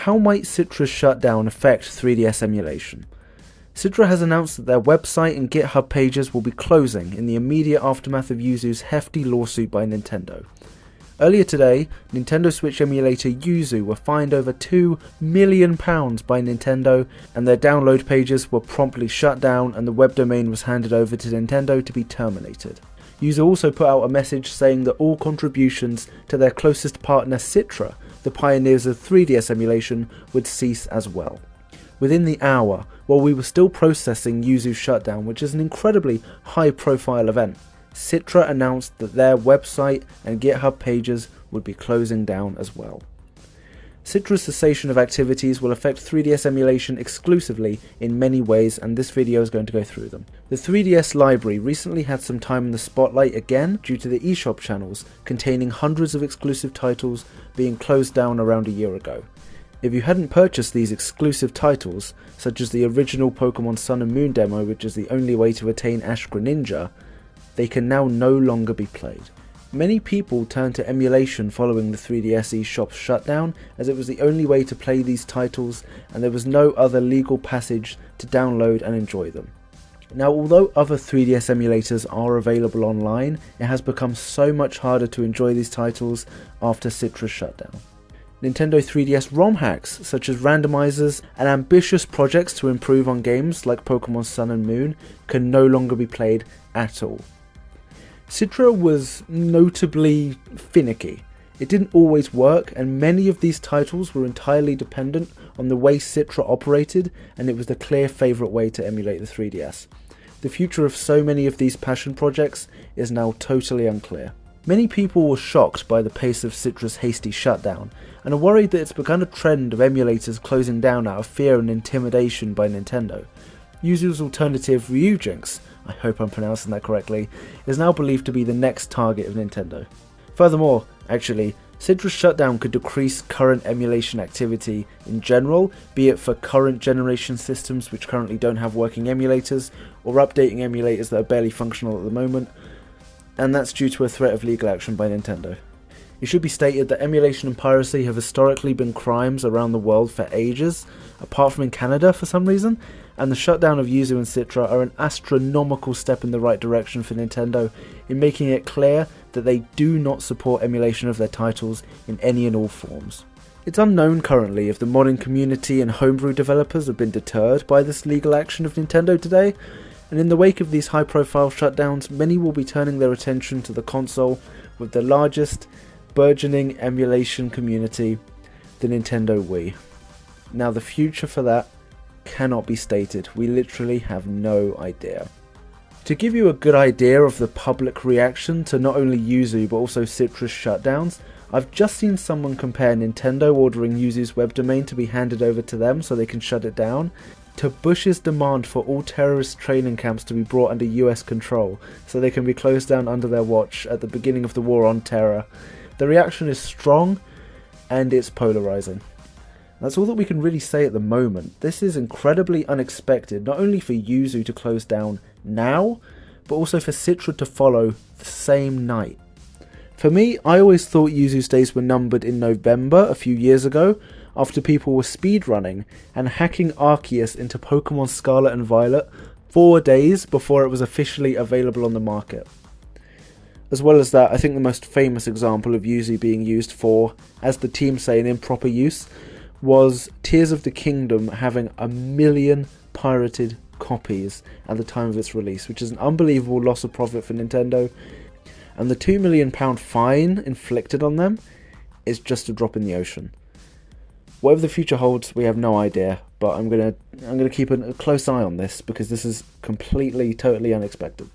how might Citra's shutdown affect 3DS Emulation? Citra has announced that their website and GitHub pages will be closing in the immediate aftermath of Yuzu's hefty lawsuit by Nintendo. Earlier today, Nintendo Switch emulator Yuzu were fined over £2 million by Nintendo, and their download pages were promptly shut down and the web domain was handed over to Nintendo to be terminated. Yuzu also put out a message saying that all contributions to their closest partner Citra, the pioneers of 3DS emulation, would cease as well. Within the hour, while we were still processing Yuzu's shutdown, which is an incredibly high-profile event, Citra announced that their website and GitHub pages would be closing down as well. Citra's cessation of activities will affect 3DS emulation exclusively in many ways, and this video is going to go through them. The 3DS library recently had some time in the spotlight again due to the eShop channels containing hundreds of exclusive titles being closed down around a year ago. If you hadn't purchased these exclusive titles, such as the original Pokemon Sun and Moon demo, which is the only way to attain Ash Greninja, they can now no longer be played. Many people turned to emulation following the 3DS eShop's shutdown, as it was the only way to play these titles and there was no other legal passage to download and enjoy them. Now, although other 3DS emulators are available online, it has become so much harder to enjoy these titles after Citra's shutdown. Nintendo 3DS ROM hacks, such as randomizers and ambitious projects to improve on games like Pokemon Sun and Moon, can no longer be played at all. Citra was notably finicky. It didn't always work, and many of these titles were entirely dependent on the way Citra operated, and it was the clear favourite way to emulate the 3DS. The future of so many of these passion projects is now totally unclear. Many people were shocked by the pace of Citra's hasty shutdown, and are worried that it's begun a trend of emulators closing down out of fear and intimidation by Nintendo. Yuzu's alternative Ryujinx, I hope I'm pronouncing that correctly, is now believed to be the next target of Nintendo. Furthermore, actually, Citra's shutdown could decrease current emulation activity in general, be it for current generation systems which currently don't have working emulators, or updating emulators that are barely functional at the moment, and that's due to a threat of legal action by Nintendo. It should be stated that emulation and piracy have historically been crimes around the world for ages, apart from in Canada for some reason, and the shutdown of Yuzu and Citra are an astronomical step in the right direction for Nintendo in making it clear that they do not support emulation of their titles in any and all forms. It's unknown currently if the modding community and homebrew developers have been deterred by this legal action of Nintendo today, and in the wake of these high-profile shutdowns, many will be turning their attention to the console with the largest burgeoning emulation community, the Nintendo Wii. Now, the future for that cannot be stated. We literally have no idea. To give you a good idea of the public reaction to not only Yuzu but also Citra's shutdowns, I've just seen someone compare Nintendo ordering Yuzu's web domain to be handed over to them so they can shut it down, to Bush's demand for all terrorist training camps to be brought under US control so they can be closed down under their watch at the beginning of the war on terror. The reaction is strong and it's polarizing. That's all that we can really say at the moment. This is incredibly unexpected, not only for Yuzu to close down now, but also for Citra to follow the same night. For me, I always thought Yuzu's days were numbered in November a few years ago, after people were speedrunning and hacking Arceus into Pokemon Scarlet and Violet 4 days before it was officially available on the market. As well as that, I think the most famous example of Yuzu being used for, as the team say, an improper use, was Tears of the Kingdom having 1 million pirated copies at the time of its release, which is an unbelievable loss of profit for Nintendo, and the £2 million fine inflicted on them is just a drop in the ocean. Whatever the future holds, we have no idea, but I'm gonna keep a close eye on this because this is completely, totally unexpected.